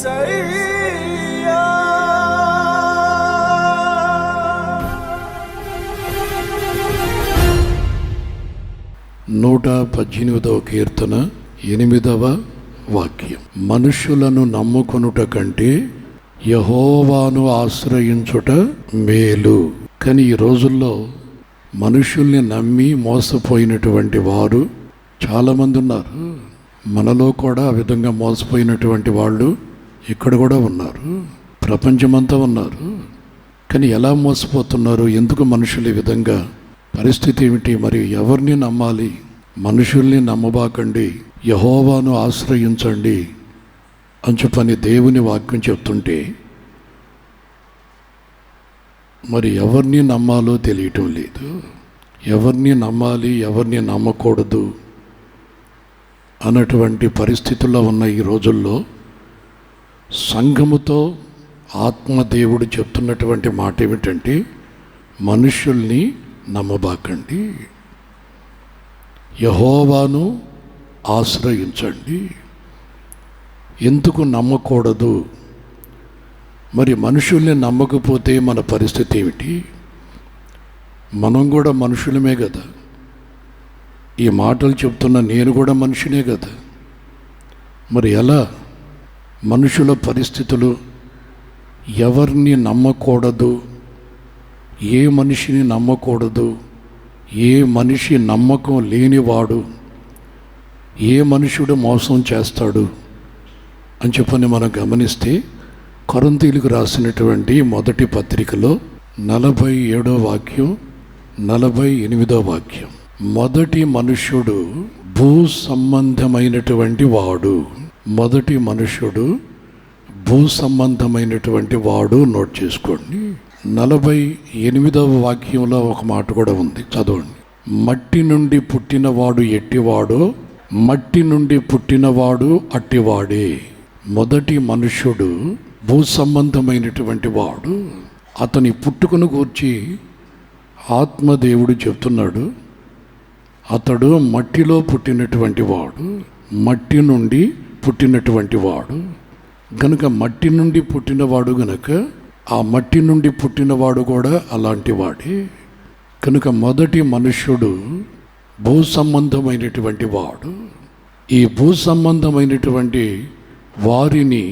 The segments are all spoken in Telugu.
యేసయ్యా. 118వ కీర్తన 8వ వాక్యం. మనుష్యులను నమ్ముకొనుట కంటే యెహోవాను ఆశ్రయించుట మేలు. కానీ ఈ రోజుల్లో మనుషుల్ని నమ్మి మోసపోయినటువంటి వారు చాలామంది ఉన్నారు. మనలో కూడా ఆ విధంగా మోసపోయినటువంటి వాళ్ళు ఇక్కడ కూడా ఉన్నారు, ప్రపంచమంతా ఉన్నారు. కానీ ఎలా మోసపోతున్నారు? ఎందుకు మనుషులు ఈ విధంగా? పరిస్థితి ఏమిటి? మరి ఎవరిని నమ్మాలి? మనుషుల్ని నమ్మబాకండి, యెహోవాను ఆశ్రయించండి అని చెప్పని దేవుని వాక్యం చెప్తుంటే మరి ఎవరిని నమ్మాలో తెలియటం లేదు. ఎవరిని నమ్మాలి, ఎవరిని నమ్మకూడదు అన్నటువంటి పరిస్థితుల్లో ఉన్న ఈ రోజుల్లో సంఘముతో ఆత్మదేవుడు చెప్తున్నటువంటి మాట ఏమిటంటే, మనుషుల్ని నమ్మబాకండి, యెహోవాను ఆశ్రయించండి. ఎందుకు నమ్మకూడదు? మరి మనుషుల్ని నమ్మకపోతే మన పరిస్థితి ఏమిటి? మనం కూడా మనుషులమే కదా. ఈ మాటలు చెప్తున్న నేను కూడా మనిషినే కదా. మరి ఎలా? మనుషుల పరిస్థితులు, ఎవరిని నమ్మకూడదు, ఏ మనిషిని నమ్మకూడదు, ఏ మనిషి నమ్మకం లేనివాడు, ఏ మనుషుడు మోసం చేస్తాడు అని చెప్పని మనం గమనిస్తే కొరింథీయులకు రాసినటువంటి మొదటి పత్రికలో 47వ వాక్యం 48వ వాక్యం. మొదటి మనుష్యుడు భూ సంబంధమైనటువంటి వాడు. మొదటి మనుష్యుడు భూ సంబంధమైనటువంటి వాడు. నోట్ చేసుకోండి. 48వ వాక్యంలో ఒక మాట కూడా ఉంది, చదవండి. మట్టి నుండి పుట్టినవాడు ఎట్టివాడో మట్టి నుండి పుట్టినవాడు అట్టివాడే. మొదటి మనుష్యుడు భూ సంబంధమైనటువంటి వాడు. అతని పుట్టుకను గూర్చి ఆత్మదేవుడు చెప్తున్నాడు. అతడు మట్టిలో పుట్టినటువంటి వాడు, మట్టి నుండి పుట్టినటువంటి వాడు గనుక, మట్టి నుండి పుట్టినవాడు గనుక ఆ మట్టి నుండి పుట్టినవాడు కూడా అలాంటి వాడే. కనుక మొదటి మనుష్యుడు భూ సంబంధమైనటువంటి వాడు. ఈ భూ సంబంధమైనటువంటి వారిని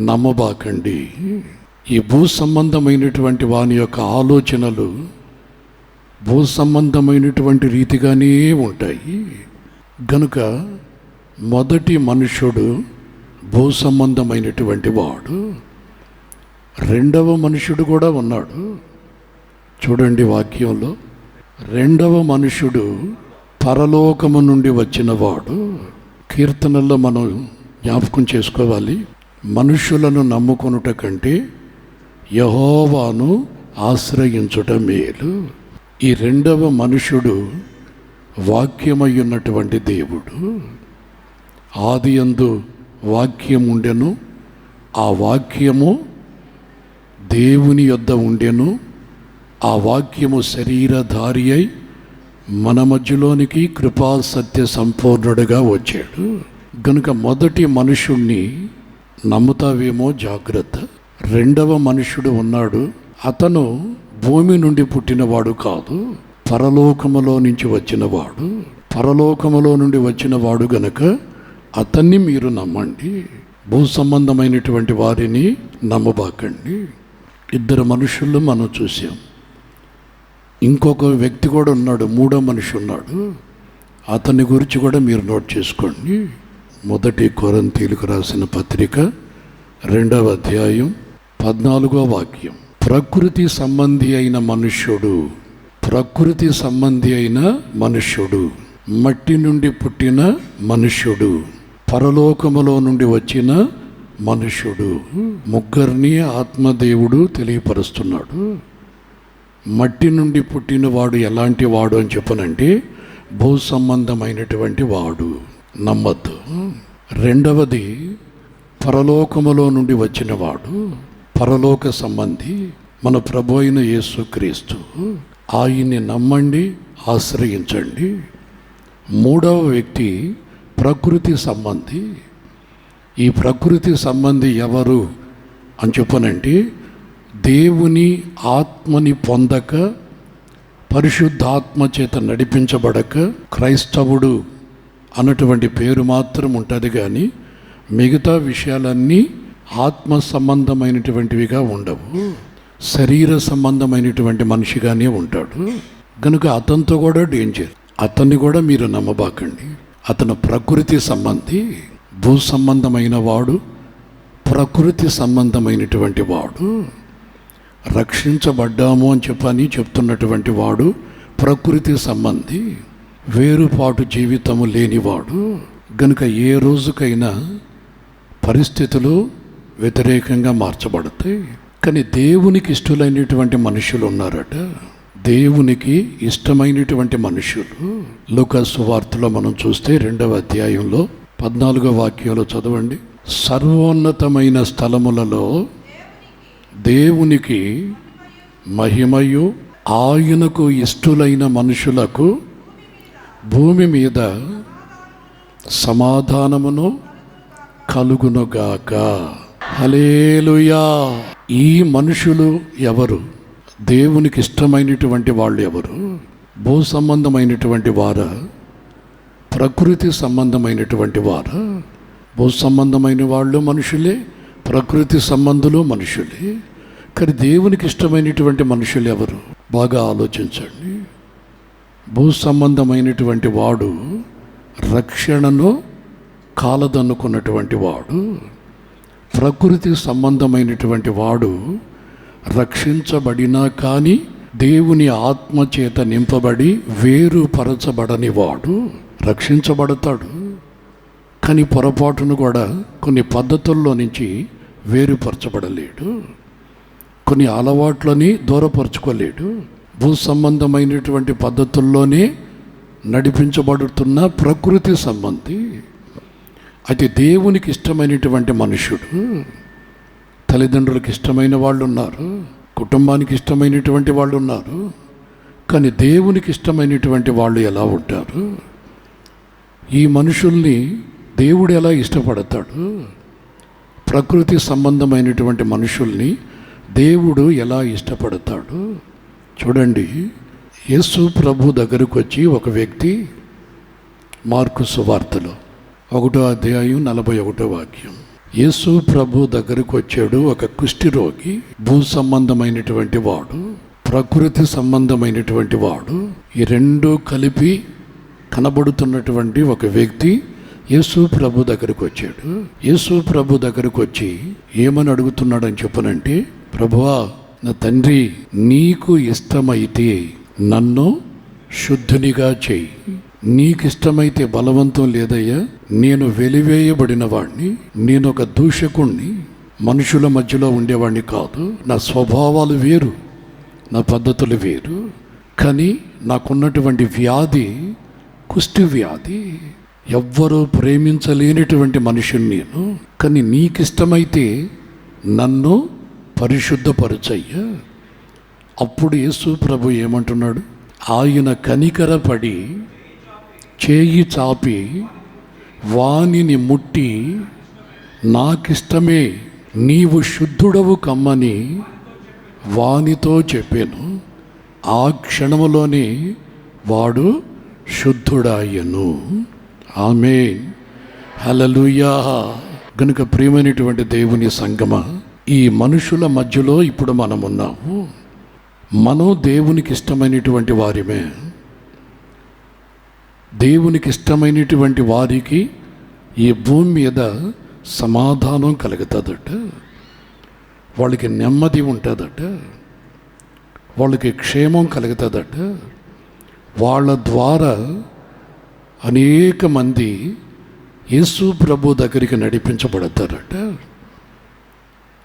నమ్మబాకండి. ఈ భూ సంబంధమైనటువంటి వాని యొక్క ఆలోచనలు భూ సంబంధమైనటువంటి రీతిగానే ఉంటాయి. గనుక మొదటి మనుష్యుడు భూ సంబంధమైనటువంటి వాడు. రెండవ మనుష్యుడు కూడా ఉన్నాడు. చూడండి వాక్యంలో, రెండవ మనుష్యుడు పరలోకము నుండి వచ్చినవాడు. కీర్తనల్లో మనం జ్ఞాపకం చేసుకోవాలి, మనుష్యులను నమ్ముకొనుట కంటే యెహోవాను ఆశ్రయించుట మేలు. ఈ రెండవ మనుష్యుడు వాక్యమై ఉన్నటువంటి దేవుడు. ఆదియందు వాక్యం ఉండెను, ఆ వాక్యము దేవుని యొద్ద ఉండెను, ఆ వాక్యము శరీరధారి అయి మన మధ్యలోనికి కృపా సత్య సంపూర్ణుడుగా వచ్చాడు. గనుక మొదటి మనుషుణ్ణి నమ్ముతావేమో జాగ్రత్త. రెండవ మనుషుడు ఉన్నాడు. అతను భూమి నుండి పుట్టినవాడు కాదు, పరలోకములో నుంచి వచ్చినవాడు. పరలోకములో నుండి వచ్చినవాడు గనుక అతన్ని మీరు నమ్మండి, భూ సంబంధమైనటువంటి వారిని నమ్మబాకండి. ఇద్దరు మనుషులు మనం చూసాం. ఇంకొక వ్యక్తి కూడా ఉన్నాడు, మూడో మనిషి ఉన్నాడు. అతని గురించి కూడా మీరు నోట్ చేసుకోండి. మొదటి కొరింథీయులకు రాసిన పత్రిక 2వ అధ్యాయం 14వ వాక్యం. ప్రకృతి సంబంధి అయిన మనుష్యుడు, ప్రకృతి సంబంధి అయిన మనుష్యుడు, మట్టి నుండి పుట్టిన మనుష్యుడు, పరలోకములో నుండి వచ్చిన మనుష్యుడు, ముగ్గురిని ఆత్మదేవుడు తెలియపరుస్తున్నాడు. మట్టి నుండి పుట్టినవాడు ఎలాంటి వాడు అని చెప్పనంటే భూ సంబంధమైనటువంటి వాడు, నమ్మద్దు. రెండవది పరలోకములో నుండి వచ్చినవాడు, పరలోక సంబంధి, మన ప్రభు అయిన యేసుక్రీస్తు. ఆయన్ని నమ్మండి, ఆశ్రయించండి. మూడవ వ్యక్తి ప్రకృతి సంబంధి. ఈ ప్రకృతి సంబంధి ఎవరు అని చెప్పనంటే, దేవుని ఆత్మని పొందక, పరిశుద్ధాత్మ చేత నడిపించబడక క్రైస్తవుడు అన్నటువంటి పేరు మాత్రం ఉంటుంది, కానీ మిగతా విషయాలన్నీ ఆత్మ సంబంధమైనటువంటివిగా ఉండవు. శరీర సంబంధమైనటువంటి మనిషిగానే ఉంటాడు. కనుక అతనితో కూడా డేంజర్. అతన్ని కూడా మీరు నమ్మబాకండి. అతను ప్రకృతి సంబంధి. భూ సంబంధమైన వాడు, ప్రకృతి సంబంధమైనటువంటి వాడు. రక్షించబడ్డాము అని చెప్తున్నటువంటి వాడు ప్రకృతి సంబంధి, వేరుపాటు జీవితము లేనివాడు. గనుక ఏ రోజుకైనా పరిస్థితులు వ్యతిరేకంగా మార్చబడతాయి. కానీ దేవునికి ఇష్టమైనటువంటి మనుషులు ఉన్నారట. దేవునికి ఇష్టమైనటువంటి మనుషులు లూకా సువార్తలో మనం చూస్తే 2వ అధ్యాయంలో 14వ వాక్యంలో చదవండి. సర్వోన్నతమైన స్థలములలో దేవునికి మహిమయు, ఆయనకు ఇష్టలైన మనుషులకు భూమి మీద సమాధానమును కలుగునుగాక. హల్లెలూయా. ఈ మనుషులు ఎవరు? దేవునికి ఇష్టమైనటువంటి వాళ్ళు ఎవరు? భూ సంబంధమైనటువంటి వారా, ప్రకృతి సంబంధమైనటువంటి వారా? భూ సంబంధమైన వాళ్ళు మనుషులే, ప్రకృతి సంబంధులు మనుషులే. కానీ దేవునికి ఇష్టమైనటువంటి మనుషులు ఎవరు? బాగా ఆలోచించండి. భూ సంబంధమైనటువంటి వాడు రక్షణను కాలదన్నుకున్నటువంటి వాడు. ప్రకృతి సంబంధమైనటువంటి వాడు రక్షించబడినా కానీ దేవుని ఆత్మ చేత నింపబడి వేరుపరచబడని వాడు. రక్షించబడతాడు, కానీ పొరపాటును కూడా కొన్ని పద్ధతుల్లో నుంచి వేరుపరచబడలేడు, కొన్ని అలవాట్లని దూరపరచుకోలేడు. భూ సంబంధమైనటువంటి పద్ధతుల్లోనే నడిపించబడుతున్న ప్రకృతి సంబంధి. అయితే దేవునికి ఇష్టమైనటువంటి మనుషుడు, తల్లిదండ్రులకు ఇష్టమైన వాళ్ళు ఉన్నారు, కుటుంబానికి ఇష్టమైనటువంటి వాళ్ళు ఉన్నారు. కానీ దేవునికి ఇష్టమైనటువంటి వాళ్ళు ఎలా ఉంటారు? ఈ మనుషుల్ని దేవుడు ఎలా ఇష్టపడతాడు? ప్రకృతి సంబంధమైనటువంటి మనుషుల్ని దేవుడు ఎలా ఇష్టపడతాడు? చూడండి, యేసు ప్రభు దగ్గరకు వచ్చి ఒక వ్యక్తి, మార్కు సువార్తలో 1వ అధ్యాయం 41వ వాక్యం, యేసు ప్రభు దగ్గరకు వచ్చాడు ఒక కుష్ఠిరోగి. భూ సంబంధమైనటువంటి వాడు, ప్రకృతి సంబంధమైనటువంటి వాడు, ఈ రెండు కలిపి కనబడుతున్నటువంటి ఒక వ్యక్తి యేసు ప్రభు దగ్గరకు వచ్చాడు. యేసు ప్రభు దగ్గరకు వచ్చి ఏమని అడుగుతున్నాడని చెప్పనంటే, ప్రభువా, నా తండ్రి, నీకు ఇష్టమైతే నన్ను శుద్ధునిగా చేయి. నీకు ఇష్టమైతే, బలవంతం లేదయ్యా, నేను వెలివేయబడిన వాడిని, నేను ఒక దూషకుణ్ణి, మనుషుల మధ్యలో ఉండేవాడిని కాదు. నా స్వభావాలు వేరు, నా పద్ధతులు వేరు. కానీ నాకున్నటువంటి వ్యాధి కుష్టి వ్యాధి. ఎవ్వరూ ప్రేమించలేనటువంటి మనిషిని నేను. కానీ నీకిష్టమైతే నన్ను పరిశుద్ధపరచయ్యా. అప్పుడు యేసు ప్రభు ఏమంటున్నాడు? ఆయన కనికరపడి చేయి చాపి వానిని ముట్టి, నాకిష్టమే, నీవు శుద్ధుడవు కమ్మని వానితో చెప్పాను. ఆ క్షణములోనే వాడు శుద్ధుడాయను. ఆమేన్, హల్లెలూయా. గనుక ప్రియమైనటువంటి దేవుని సంగమా, ఈ మనుషుల మధ్యలో ఇప్పుడు మనం ఉన్నాము. మనం దేవునికి ఇష్టమైనటువంటి వారిమే. దేవునికి ఇష్టమైనటువంటి వారికి ఈ భూమి మీద సమాధానం కలుగుతుందట, వాళ్ళకి నెమ్మది ఉంటుందట, వాళ్ళకి క్షేమం కలుగుతుందట. వాళ్ళ ద్వారా అనేక మంది యేసు ప్రభు దగ్గరికి నడిపించబడతారట.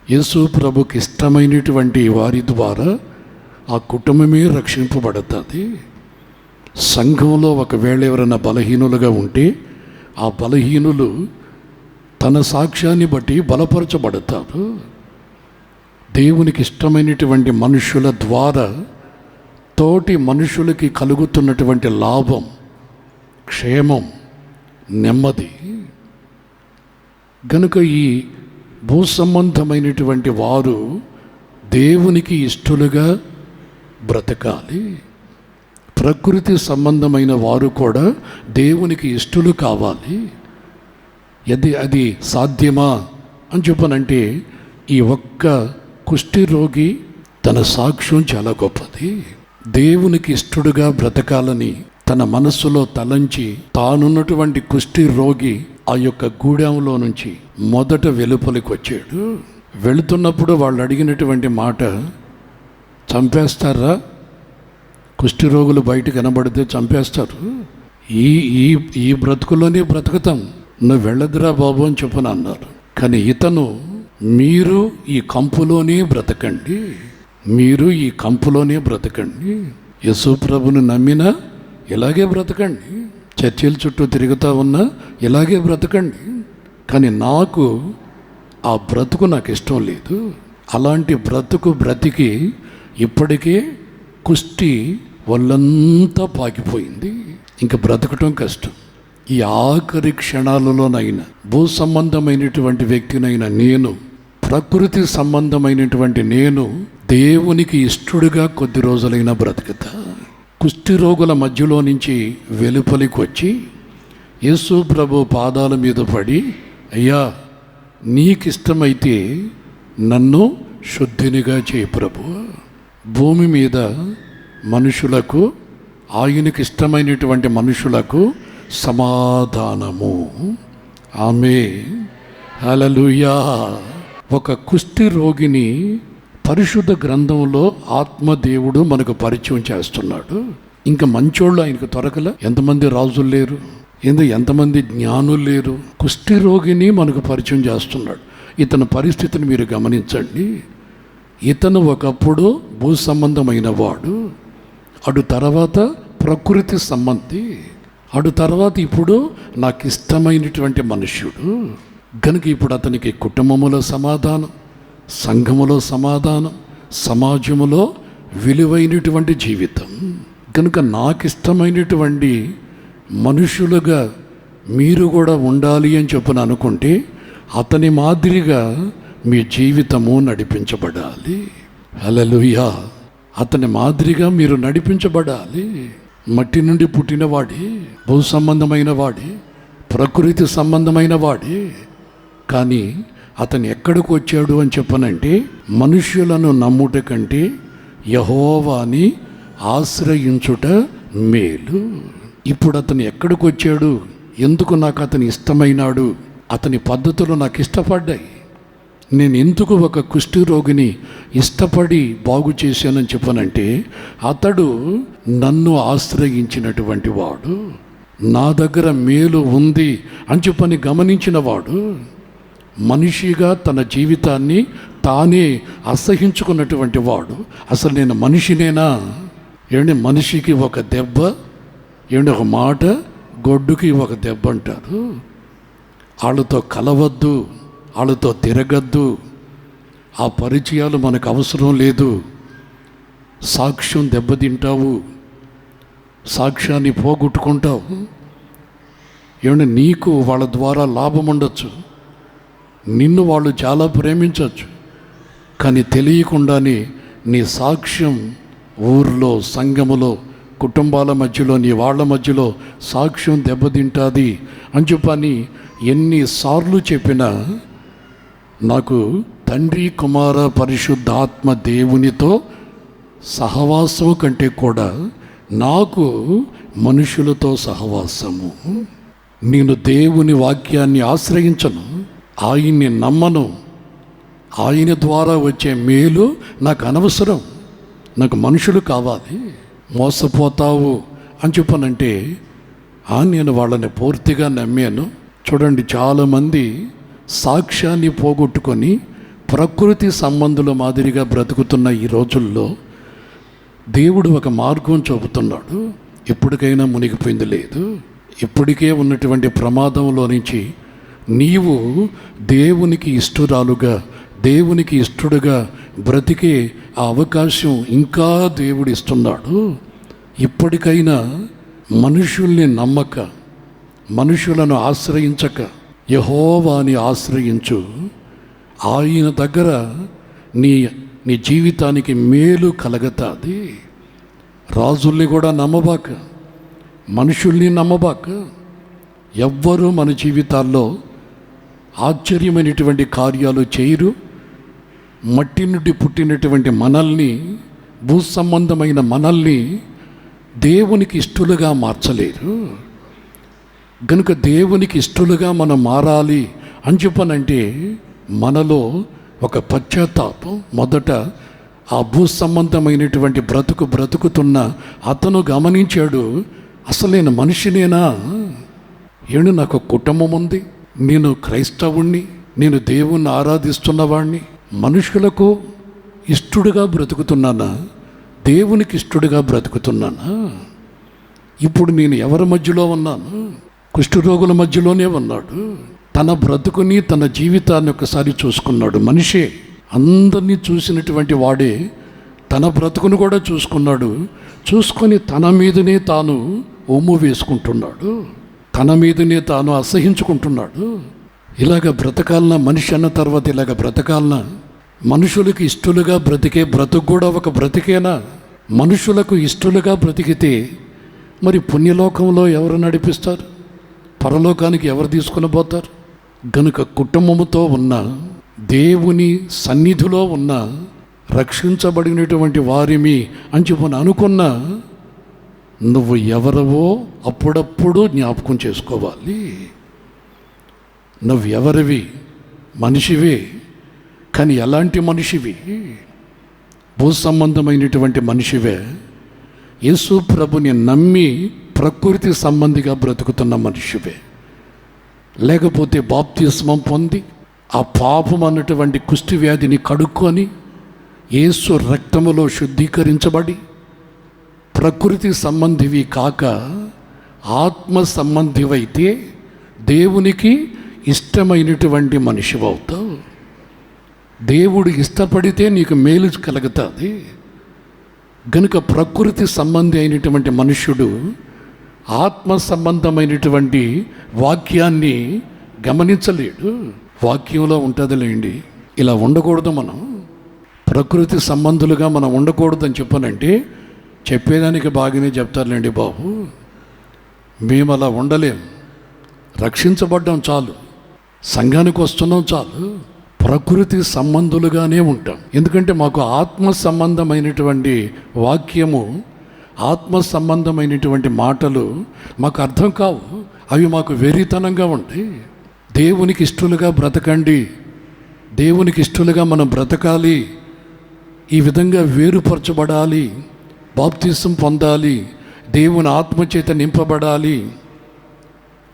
యేసు ప్రభుకి ఇష్టమైనటువంటి వారి ద్వారా ఆ కుటుంబమే రక్షింపబడుతుంది. సంఘంలో ఒకవేళ ఎవరైనా బలహీనులుగా ఉంటే, ఆ బలహీనులు తన సాక్ష్యాన్ని బట్టి బలపరచబడతారు. దేవునికి ఇష్టమైనటువంటి మనుషుల ద్వారా తోటి మనుషులకి కలుగుతున్నటువంటి లాభం, క్షేమం, నెమ్మది. గనుక ఈ భూ సంబంధమైనటువంటి వారు దేవునికి ఇష్టలుగా బ్రతకాలి. ప్రకృతి సంబంధమైన వారు కూడా దేవునికి ఇష్టలు కావాలి. అది సాధ్యమా అని చెప్పనంటే, ఈ ఒక్క కుష్టి రోగి తన సాక్ష్యం చాలా గొప్పది. దేవునికి ఇష్టడుగా బ్రతకాలని తన మనస్సులో తలంచి తానున్నటువంటి కుష్టి రోగి ఆ యొక్క గూడెంలో నుంచి మొదట వెలుపలికి వచ్చాడు. వెళుతున్నప్పుడు వాళ్ళు అడిగినటువంటి మాట, చంపేస్తారా? కుష్టి రోగులు బయట కనబడితే చంపేస్తారు. ఈ బ్రతుకులోనే బ్రతుకుతాం, నువ్వు వెళ్ళదురా బాబు అని చెప్పని అన్నారు. కానీ ఇతను, మీరు ఈ కంపులోనే బ్రతకండి, మీరు ఈ కంపులోనే బ్రతకండి, యేసు ప్రభుని నమ్మినా ఇలాగే బ్రతకండి, చర్చిల చుట్టూ తిరుగుతూ ఉన్నా ఇలాగే బ్రతకండి, కానీ నాకు ఆ బ్రతుకు నాకు ఇష్టం లేదు. అలాంటి బ్రతికి ఇప్పటికే కుష్టి ఒళ్ళంతా పాకిపోయింది, ఇంకా బ్రతకటం కష్టం. ఈ ఆఖరి క్షణాలలోనైనా భూ సంబంధమైనటువంటి వ్యక్తినైనా నేను, ప్రకృతి సంబంధమైనటువంటి నేను దేవునికి ఇష్టడుగా కొద్ది రోజులైనా బ్రతుకుతా. కుష్టి రోగుల మధ్యలో నుంచి వెలుపలికి వచ్చి యేసు ప్రభు పాదాల మీద పడి, అయ్యా నీకిష్టమైతే నన్ను శుద్ధినిగా చేయి ప్రభు. భూమి మీద మనుషులకు, ఆయనకి ఇష్టమైనటువంటి మనుషులకు సమాధానము. ఆమేన్, హల్లెలూయా. ఒక కుష్టి రోగిని పరిశుద్ధ గ్రంథంలో ఆత్మదేవుడు మనకు పరిచయం చేస్తున్నాడు. ఇంకా మంచోళ్ళు ఆయనకు దొరకల. ఎంతమంది రాజులు లేరు, ఎంతమంది జ్ఞానులు లేరు. కుష్టి రోగిని మనకు పరిచయం చేస్తున్నాడు. ఇతని పరిస్థితిని మీరు గమనించండి. ఇతను ఒకప్పుడు భూ సంబంధమైన వాడు, అటు తర్వాత ప్రకృతి సంబంధి, అటు తర్వాత ఇప్పుడు నాకు ఇష్టమైనటువంటి మనుష్యుడు. కనుక ఇప్పుడు అతనికి కుటుంబములో సమాధానం, సంఘములో సమాధానం, సమాజములో విలువైనటువంటి జీవితం. కనుక నాకు ఇష్టమైనటువంటి మనుషులుగా మీరు కూడా ఉండాలి అని చెప్పని అనుకుంటే అతని మాదిరిగా మీ జీవితము నడిపించబడాలి. హల్లెలూయా. అతని మాదిరిగా మీరు నడిపించబడాలి. మట్టి నుండి పుట్టినవాడే, భూ సంబంధమైన వాడే, ప్రకృతి సంబంధమైన వాడే. కానీ అతను ఎక్కడికి వచ్చాడు అని చెప్పనంటే, మనుష్యులను నమ్ముట కంటే యెహోవాని ఆశ్రయించుట మేలు. ఇప్పుడు అతను ఎక్కడికి వచ్చాడు? ఎందుకు నాకు అతను ఇష్టమైనాడు? అతని పద్ధతులు నాకు ఇష్టపడ్డాయి. నేను ఎందుకు ఒక కుష్టి రోగిని ఇష్టపడి బాగు చేశానని చెప్పనంటే, అతడు నన్ను ఆశ్రయించినటువంటి వాడు, నా దగ్గర మేలు ఉంది అని చెప్పని గమనించిన వాడు, మనిషిగా తన జీవితాన్ని తానే అసహించుకున్నటువంటి వాడు. అసలు నేను మనిషినేనా? మనిషికి ఒక దెబ్బ, ఒక మాట, గొడ్డుకి ఒక దెబ్బ అంటారు. వాళ్ళతో కలవద్దు, వాళ్ళతో తిరగద్దు, ఆ పరిచయాలు మనకు అవసరం లేదు. సాక్ష్యం దెబ్బతింటావు, సాక్ష్యాన్ని పోగొట్టుకుంటావు. నీకు వాళ్ళ ద్వారా లాభం ఉండొచ్చు, నిన్ను వాళ్ళు చాలా ప్రేమించవచ్చు, కానీ తెలియకుండానే నీ సాక్ష్యం ఊర్లో, సంఘములో, కుటుంబాల మధ్యలో, నీ వాళ్ళ మధ్యలో సాక్ష్యం దెబ్బతింటుంది అని చెప్పని ఎన్నిసార్లు చెప్పినా, నాకు తండ్రి, కుమార, పరిశుద్ధాత్మ దేవునితో సహవాసం కంటే కూడా నాకు మనుషులతో సహవాసము. నేను దేవుని వాక్యాన్ని ఆశ్రయించను, ఆయన్ని నమ్మను, ఆయన ద్వారా వచ్చే మేలు నాకు అనవసరం, నాకు మనుషులు కావాలి. మోసపోతావు అని చెప్పనంటే నేను వాళ్ళని పూర్తిగా నమ్మాను. చూడండి, చాలామంది సాక్ష్యాన్ని పోగొట్టుకొని ప్రకృతి సంబంధుల మాదిరిగా బ్రతుకుతున్న ఈ రోజుల్లో దేవుడు ఒక మార్గం చూపుతున్నాడు. ఎప్పటికైనా మునిగిపోయింది లేదు. ఇప్పటికే ఉన్నటువంటి ప్రమాదంలో నుంచి నీవు దేవునికి ఇష్టరాలుగా, దేవునికి ఇష్టడుగా బ్రతికే ఆ అవకాశం ఇంకా దేవుడు ఇస్తున్నాడు. ఇప్పటికైనా మనుషుల్ని నమ్మక, మనుషులను ఆశ్రయించక, యెహోవాని ఆశ్రయించు. ఆయన దగ్గర నీ నీ జీవితానికి మేలు కలగతాది. రాజుల్ని కూడా నమ్మబాక, మనుషుల్ని నమ్మబాక. ఎవ్వరూ మన జీవితాల్లో ఆశ్చర్యమైనటువంటి కార్యాలు చేయరు. మట్టి నుండి పుట్టినటువంటి మనల్ని, భూ సంబంధమైన మనల్ని దేవునికి ఇష్టలుగా మార్చలేరు. గనుక దేవునికి ఇష్టలుగా మనం మారాలి అని చెప్పనంటే మనలో ఒక పశ్చాత్తాపం. మొదట ఆ భూ సంబంధమైనటువంటి బ్రతుకుతున్న అతను గమనించాడు, అసలు నేను మనిషినేనా? ఏడు నాకు కుటుంబం ఉంది, నేను క్రైస్తవుణ్ణి, నేను దేవుణ్ణి ఆరాధిస్తున్నవాణ్ణి, మనుషులకు ఇష్టడుగా బ్రతుకుతున్నానా, దేవునికి ఇష్టడుగా బ్రతుకుతున్నానా? ఇప్పుడు నేను ఎవరి మధ్యలో ఉన్నాను? కుష్ఠరోగుల మధ్యలోనే ఉన్నాడు. తన బ్రతుకుని, తన జీవితాన్ని ఒకసారి చూసుకున్నాడు. మనిషే అందరినీ చూసినటువంటి వాడే తన బ్రతుకును కూడా చూసుకున్నాడు. చూసుకొని తన మీదనే తాను ఒమ్ము వేసుకుంటున్నాడు, తన మీదనే తాను అసహించుకుంటున్నాడు. ఇలాగ బ్రతకాలన మనిషి అన్న తర్వాత ఇలాగ బ్రతకాలన? మనుషులకు ఇష్టలుగా బ్రతికే బ్రతుకు కూడా ఒక బ్రతికేనా? మనుషులకు ఇష్టలుగా బ్రతికితే మరి పుణ్యలోకంలో ఎవరు నడిపిస్తారు? పరలోకానికి ఎవరు తీసుకుని పోతారు? గనుక కుటుంబముతో ఉన్న, దేవుని సన్నిధిలో ఉన్న, రక్షించబడినటువంటి వారిమి అని చెప్పని అనుకున్నా నువ్వు ఎవరవో అప్పుడప్పుడు జ్ఞాపకం చేసుకోవాలి. నువ్వు ఎవరివి? మనిషివే, కానీ ఎలాంటి మనిషివి? భూ సంబంధమైనటువంటి మనిషివే. యేసు ప్రభుని నమ్మి ప్రకృతి సంబంధిగా బ్రతుకుతున్న మనిషివే. లేకపోతే బాప్తిస్మం పొంది ఆ పాపం అన్నటువంటి కుష్టి వ్యాధిని కడుక్కొని యేసు రక్తములో శుద్ధీకరించబడి ప్రకృతి సంబంధివి కాక ఆత్మ సంబంధివైతే దేవునికి ఇష్టమైనటువంటి మనిషివవుతావు. దేవుడు ఇష్టపడితే నీకు మేలు కలుగుతుంది. గనుక ప్రకృతి సంబంధి అయినటువంటి మనుష్యుడు ఆత్మ సంబంధమైనటువంటి వాక్యాన్ని గమనించలేడు. వాక్యంలో ఉంటుందిలేండి, ఇలా ఉండకూడదు, మనం ప్రకృతి సంబంధులుగా మనం ఉండకూడదు అని చెప్పానంటే చెప్పేదానికి బాగానే చెప్తారులేండి బాబు, మేము అలా ఉండలేం, రక్షించబడ్డాం చాలు, సంఘానికి వస్తున్నాం చాలు, ప్రకృతి సంబంధులుగానే ఉంటాం. ఎందుకంటే మాకు ఆత్మ సంబంధమైనటువంటి వాక్యము, ఆత్మ సంబంధమైనటువంటి మాటలు మాకు అర్థం కావు. అవి మాకు వెర్రితనంగా ఉంటాయి. దేవునికి ఇష్టలుగా బ్రతకండి, దేవునికి ఇష్టలుగా మనం బ్రతకాలి, ఈ విధంగా వేరుపరచబడాలి, బాప్తిసం పొందాలి, దేవుని ఆత్మచేత నింపబడాలి,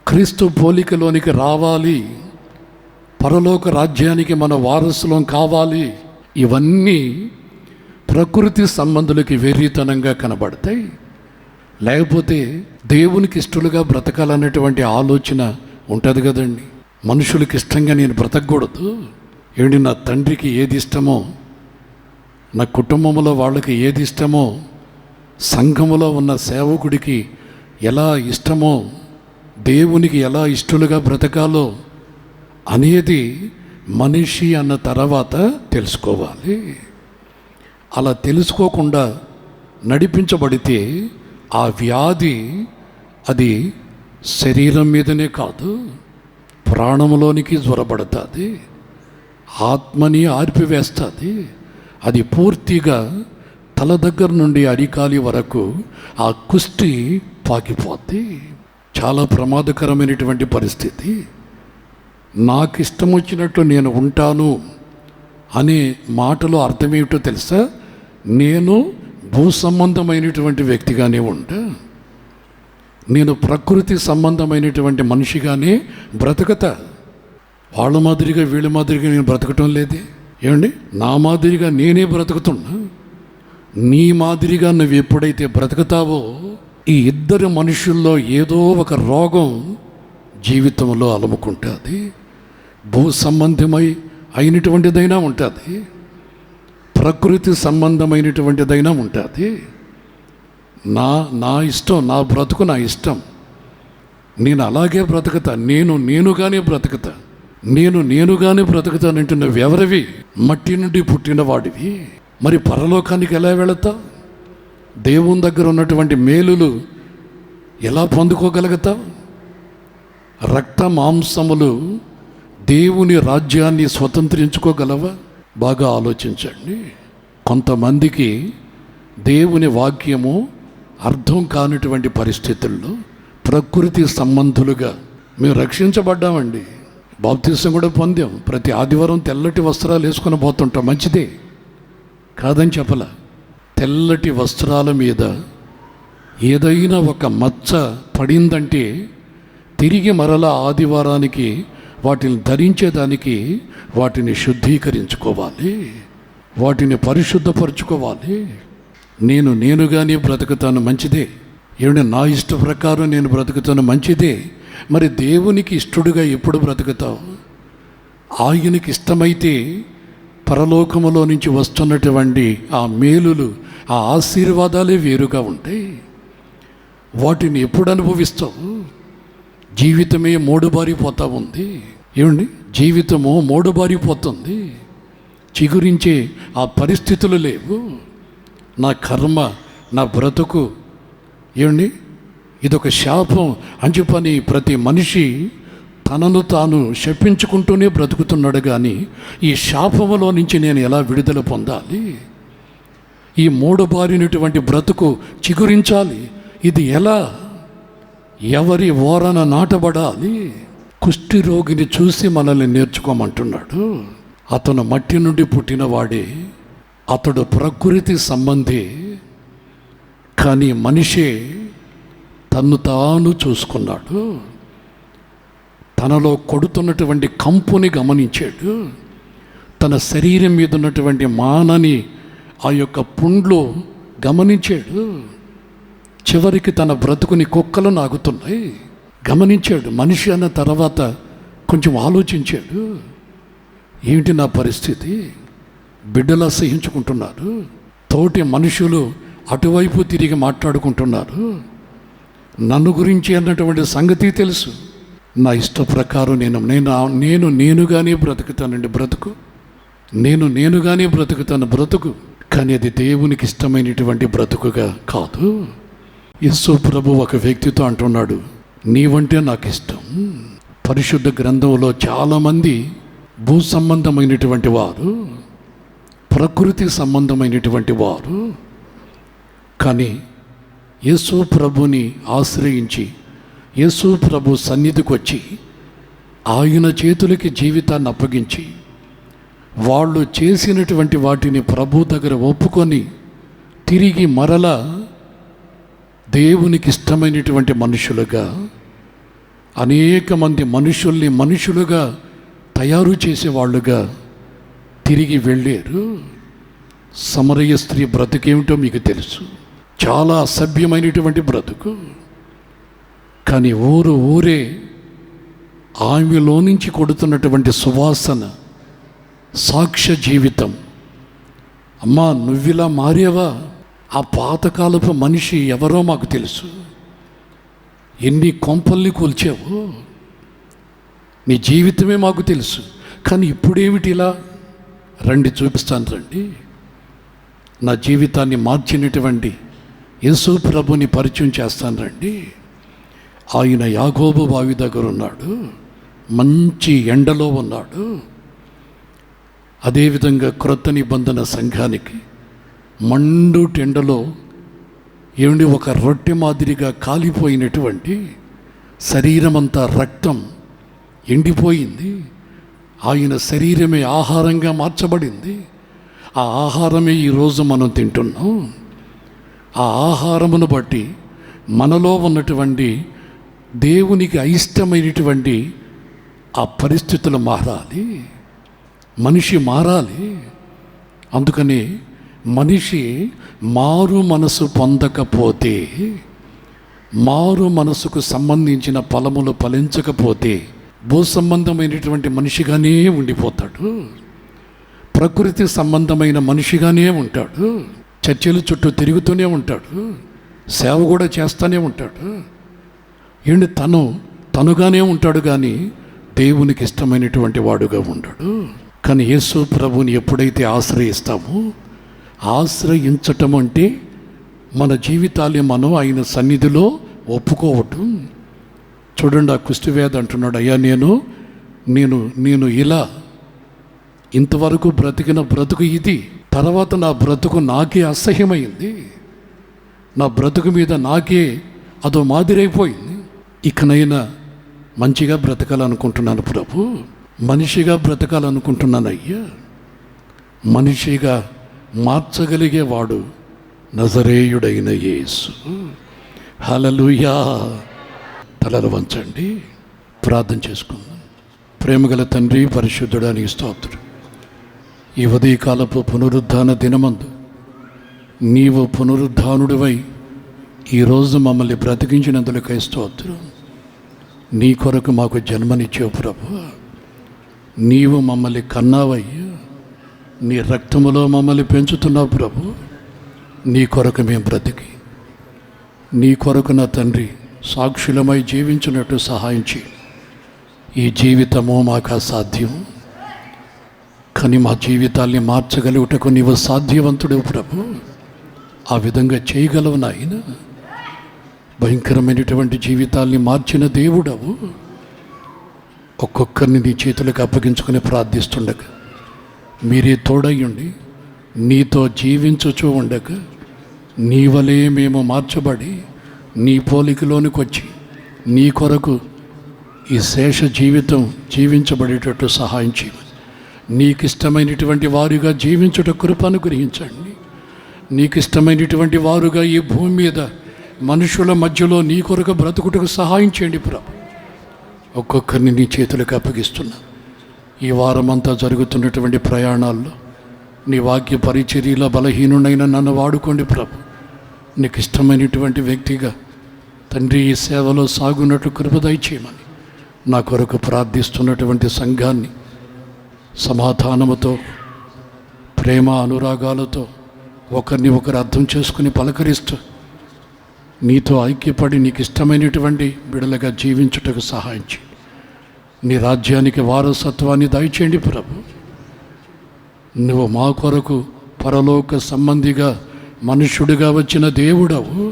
క్రీస్తు పోలికలోనికి రావాలి, పరలోక రాజ్యానికి మన వారసులం కావాలి. ఇవన్నీ ప్రకృతి సంబంధులకి వెర్రితనంగా కనబడతాయి. లేకపోతే దేవునికి ఇష్టలుగా బ్రతకాలనేటువంటి ఆలోచన ఉంటుంది కదండి. మనుషులకి ఇష్టంగా నేను బ్రతకూడదు. ఏంటి, నా తండ్రికి ఏది ఇష్టమో, నా కుటుంబంలో వాళ్ళకి ఏది ఇష్టమో, సంఘములో ఉన్న సేవకుడికి ఎలా ఇష్టమో, దేవునికి ఎలా ఇష్టలుగా బ్రతకాలో అనేది మనిషి అన్న తర్వాత తెలుసుకోవాలి. అలా తెలుసుకోకుండా నడిపించబడితే ఆ వ్యాధి అది శరీరం మీదనే కాదు, ప్రాణంలోనికి జ్వరబడుతుంది, ఆత్మని ఆర్పివేస్తుంది. అది పూర్తిగా తల దగ్గర నుండి అరికాలి వరకు ఆ కుష్టి పాకిపోద్ది. చాలా ప్రమాదకరమైనటువంటి పరిస్థితి. నాకు ఇష్టం వచ్చినట్టు నేను ఉంటాను అనే మాటలో అర్థమేమిటో తెలుసా? నేను భూ సంబంధమైనటువంటి వ్యక్తిగానే ఉంటా, నేను ప్రకృతి సంబంధమైనటువంటి మనిషిగానే బ్రతకతా. వాళ్ళ మాదిరిగా వీళ్ళ మాదిరిగా నేను బ్రతకటం లేదే. ఏమండి, నా మాదిరిగా నేనే బ్రతుకుతున్నా. నీ మాదిరిగా నువ్వు ఎప్పుడైతే బ్రతుకుతావో ఈ ఇద్దరు మనుషుల్లో ఏదో ఒక రోగం జీవితంలో అలముకుంటుంది. భూ సంబంధమై అయినటువంటిదైనా ఉంటుంది, ప్రకృతి సంబంధమైనటువంటిదైనా ఉంటుంది. నా ఇష్టం, నా బ్రతుకు నా ఇష్టం, నేను అలాగే బ్రతుకుతా, నేనుగానే బ్రతుకుతా, నేనుగానే బ్రతుకుతానంటే నువ్వెవరివి? మట్టి నుండి పుట్టిన వాడివి. మరి పరలోకానికి ఎలా వెళతావు? దేవుని దగ్గర ఉన్నటువంటి మేలులు ఎలా పొందుకోగలుగుతావు? రక్త మాంసములు దేవుని రాజ్యాన్ని స్వతంత్రించుకోగలవా? బాగా ఆలోచించండి. కొంతమందికి దేవుని వాక్యము అర్థం కానిటువంటి పరిస్థితుల్లో ప్రకృతి సంబంధులుగా మేము రక్షించబడ్డామండి, బాప్తిసం కూడా పొందాం, ప్రతి ఆదివారం తెల్లటి వస్త్రాలు వేసుకొని పోతుంటాం, మంచిదే కాదని చెప్పలా. తెల్లటి వస్త్రాల మీద ఏదైనా ఒక మచ్చ పడిందంటే తిరిగి మరలా ఆదివారానికి వాటిని ధరించేదానికి వాటిని శుద్ధీకరించుకోవాలి, వాటిని పరిశుద్ధపరచుకోవాలి. నేనుగానే బ్రతుకుతాను, మంచిదే. ఏమిటి, నా ఇష్ట ప్రకారం నేను బ్రతుకుతాను, మంచిదే. మరి దేవునికి ఇష్టడుగా ఎప్పుడు బ్రతుకుతావు? ఆయనకి ఇష్టమైతే పరలోకములో నుంచి వస్తున్నటువంటి ఆ మేలులు, ఆ ఆశీర్వాదాలే వేరుగా ఉంటాయి. వాటిని ఎప్పుడు అనుభవిస్తావు? జీవితమే మోడుబారిపోతూ ఉంది. ఏమండి, జీవితము మోడుబారిపోతుంది, చిగురించే ఆ పరిస్థితులు లేవు. నా కర్మ, నా బ్రతుకు, ఏమండి, ఇదొక శాపం అని చెప్పని ప్రతి మనిషి తనను తాను శపించుకుంటూనే బ్రతుకుతున్నాడు. కానీ ఈ శాపములో నుంచి నేను ఎలా విడుదల పొందాలి? ఈ మూడబారినటువంటి బ్రతుకు చిగురించాలి. ఇది ఎలా? ఎవరి ఓరన నాటబడాలి? కుష్టి రోగిని చూసి మనల్ని నేర్చుకోమంటున్నాడు. అతను మట్టి నుండి పుట్టినవాడే, అతడు ప్రకృతి సంబంధి. కానీ మనిషే తన్ను తాను చూసుకున్నాడు, తనలో కొడుతున్నటువంటి కంపుని గమనించాడు, తన శరీరం మీద ఉన్నటువంటి మానని ఆ యొక్క పుండ్లు గమనించాడు. చివరికి తన బ్రతుకుని కుక్కలు నాగుతున్నాయి గమనించాడు. మనిషి అన్న తర్వాత కొంచెం ఆలోచించాడు, ఏమిటి నా పరిస్థితి? బిడ్డలు అసహించుకుంటున్నారు, తోటి మనుషులు అటువైపు తిరిగి మాట్లాడుకుంటున్నారు, నన్ను గురించి అన్నటువంటి సంగతి తెలుసు. నా ఇష్ట ప్రకారం నేనుగానే బ్రతుకుతానండి, బ్రతుకు నేనుగానే బ్రతుకుతాను, బ్రతుకు. కానీ అది దేవునికి ఇష్టమైనటువంటి బ్రతుకుగా కాదు. యేసు ప్రభు ఒక వ్యక్తితో అంటున్నాడు, నీవంటే నాకు ఇష్టం. పరిశుద్ధ గ్రంథంలో చాలామంది భూ సంబంధమైనటువంటి వారు, ప్రకృతి సంబంధమైనటువంటి వారు, కానీ యేసు ప్రభుని ఆశ్రయించి యేసు ప్రభు సన్నిధికి వచ్చి ఆయన చేతులకి జీవితాన్ని అప్పగించి వాళ్ళు చేసినటువంటి వాటిని ప్రభు దగ్గర ఒప్పుకొని తిరిగి మరలా దేవునికి ఇష్టమైనటువంటి మనుషులుగా, అనేక మంది మనుషుల్ని మనుషులుగా తయారు చేసేవాళ్ళుగా తిరిగి వెళ్ళారు. సమరయ స్త్రీ బ్రతుకేమిటో మీకు తెలుసు, చాలా అసభ్యమైనటువంటి బ్రతుకు. కానీ ఊరే ఆమెలో నుంచి కొడుతున్నటువంటి సువాసన, సాక్ష్య జీవితం. అమ్మా, నువ్విలా మారేవా? ఆ పాతకాలపు మనిషి ఎవరో మాకు తెలుసు, ఎన్ని కొంపల్ని కూల్చావు, నీ జీవితమే మాకు తెలుసు. కానీ ఇప్పుడేమిటి ఇలా? రండి, చూపిస్తాను, రండి. నా జీవితాన్ని మార్చినటువంటి యేసు ప్రభుని పరిచయం చేస్తాను, రండి. ఆయన యాకోబు బావి దగ్గర ఉన్నాడు, మంచి ఎండలో ఉన్నాడు. అదేవిధంగా క్రొత్త నిబంధన సంఘానికి మండు టెండలో ఏమిటి, ఒక రొట్టె మాదిరిగా కాలిపోయినటువంటి శరీరమంతా రక్తం ఎండిపోయింది. ఆయన శరీరమే ఆహారంగా మార్చబడింది. ఆ ఆహారమే ఈరోజు మనం తింటున్నాం. ఆ ఆహారమును బట్టి మనలో ఉన్నటువంటి దేవునికి అయిష్టమైనటువంటి ఆ పరిస్థితులు మారాలి, మనిషి మారాలి. అందుకని మనిషి మారు మనసు పొందకపోతే, మారు మనసుకు సంబంధించిన ఫలములు ఫలించకపోతే భూ సంబంధమైనటువంటి మనిషిగానే ఉండిపోతాడు, ప్రకృతి సంబంధమైన మనిషిగానే ఉంటాడు, చర్చల చుట్టూ తిరుగుతూనే ఉంటాడు, సేవ కూడా చేస్తూనే ఉంటాడు. ఏంటి, తను తనుగానే ఉంటాడు కానీ దేవునికి ఇష్టమైనటువంటి వాడుగా ఉండడు. కానీ యేసు ప్రభువుని ఎప్పుడైతే ఆశ్రయిస్తామో, ఆశ్రయించటం అంటే మన జీవితాన్ని మనం ఆయన సన్నిధిలో ఒప్పుకోవటం. చూడండి, ఆ కుష్టివేద అంటున్నాడు, అయ్యా నేను ఇలా ఇంతవరకు బ్రతికిన బ్రతుకు ఇది, తర్వాత నా బ్రతుకు నాకే అసహ్యమైంది, నా బ్రతుకు మీద నాకే అదో మాదిరైపోయింది, ఇకనైనా మంచిగా బ్రతకాలనుకుంటున్నాను ప్రభు, మనిషిగా బ్రతకాలనుకుంటున్నాను అయ్యా. మనిషిగా మార్చగలిగేవాడు నజరేయుడైన యేసు. హల్లెలూయా. తలలు వంచండి, ప్రార్థన చేసుకుందాం. ప్రేమగల తండ్రి, పరిశుద్ధుడా నీకు స్తోత్రం. ఈ ఉదయకాలపు పునరుద్ధాన దినమందు నీవు పునరుద్ధానుడివై ఈరోజు మమ్మల్ని బ్రతికించినందులకై స్తోత్రం. నీ కొరకు మాకు జన్మనిచ్చావు ప్రభువా, నీవు మమ్మల్ని కన్నావయ్యా, నీ రక్తములో మమ్మల్ని పెంచుతున్నావు ప్రభు. నీ కొరకు మేము బ్రతికి నీ కొరకు నా తండ్రి సాక్షులమై జీవించినట్టు సహాయం చేయి. ఈ జీవితము మాకు అసాధ్యం, కానీ మా జీవితాల్ని మార్చగలుగుటకు నీవు సాధ్యవంతుడు ప్రభు. ఆ విధంగా చేయగలవు నాయన. భయంకరమైనటువంటి జీవితాల్ని మార్చిన దేవుడవు. ఒక్కొక్కరిని నీ చేతులకు అప్పగించుకొని ప్రార్థిస్తుండగా మీరే తోడయ్యండి. నీతో జీవించుచూ ఉండగా నీ వలే మేము మార్చబడి నీ పోలికలోనికి వచ్చి నీ కొరకు ఈ శేష జీవితం జీవించబడేటట్టు సహాయం చేయమని, నీకు ఇష్టమైనటువంటి వారుగా జీవించుట కృప అనుగ్రహించండి. నీకు ఇష్టమైనటువంటి వారుగా ఈ భూమి మీద మనుషుల మధ్యలో నీ కొరకు బ్రతుకుటకు సహాయం చేయండి ప్రభు. ఒక్కొక్కరిని నీ చేతులకు అప్పగిస్తున్నా. ఈ వారమంతా జరుగుతున్నటువంటి ప్రయాణాల్లో నీ వాక్య పరిచర్యలో బలహీనుడైన నన్ను వాడుకోండి ప్రభు. నీకు ఇష్టమైనటువంటి వ్యక్తిగా తండ్రి ఈ సేవలో సాగున్నట్టు కృప దయచేయమని నా కొరకు ప్రార్థిస్తున్నటువంటి సంఘాన్ని సమాధానముతో, ప్రేమ అనురాగాలతో ఒకరిని ఒకరు అర్థం చేసుకుని పలకరిస్తూ నీతో ఐక్యపడి నీకు ఇష్టమైనటువంటి బిడలుగా జీవించుటకు సహాయం చేయి. నీ రాజ్యానికి వారసత్వాన్ని దయచేయండి ప్రభు. నువ్వు మా కొరకు పరలోక సంబంధిగా మనుష్యుడిగా వచ్చిన దేవుడవు.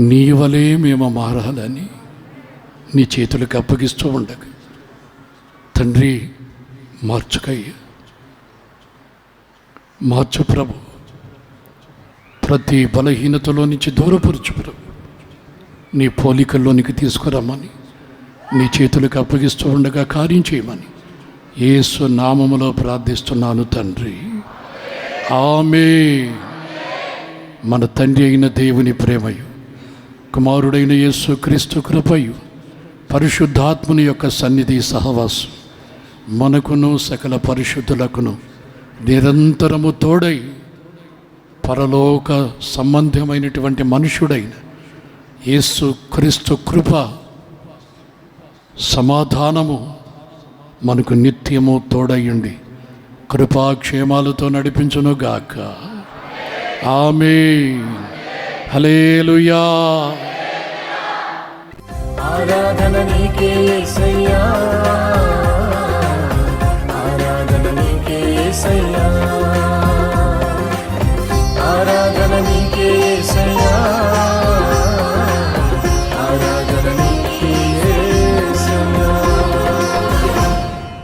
నీ వలే మేము మారాలని నీ చేతులకు అప్పగిస్తూ ఉండగా తండ్రి మార్చుకయ్య, మార్చు ప్రభు. ప్రతి బలహీనతలో నుంచి దూరపరచు ప్రభు. నీ పోలికల్లోనికి తీసుకురమ్మని నీ చేతులకు అప్పగిస్తూ ఉండగా కార్యం చేయమని యేసు నామములో ప్రార్థిస్తున్నాను తండ్రి, ఆమేన్. మన తండ్రి అయిన దేవుని ప్రేమయు, కుమారుడైన యేసు క్రీస్తు కృపయు, పరిశుద్ధాత్ముని యొక్క సన్నిధి సహవాసం మనకును సకల పరిశుద్ధులకును నిరంతరము తోడై పరలోక సంబంధమైనటువంటి మనుషుడైన యేసు క్రీస్తు కృప సమాధానము మనకు నిత్యము తోడయ్యుండి కృపాక్షేమాలతో నడిపించునుగాక. ఆమేన్. హల్లెలూయా. ఆరాధన నీకే యేసయ్యా.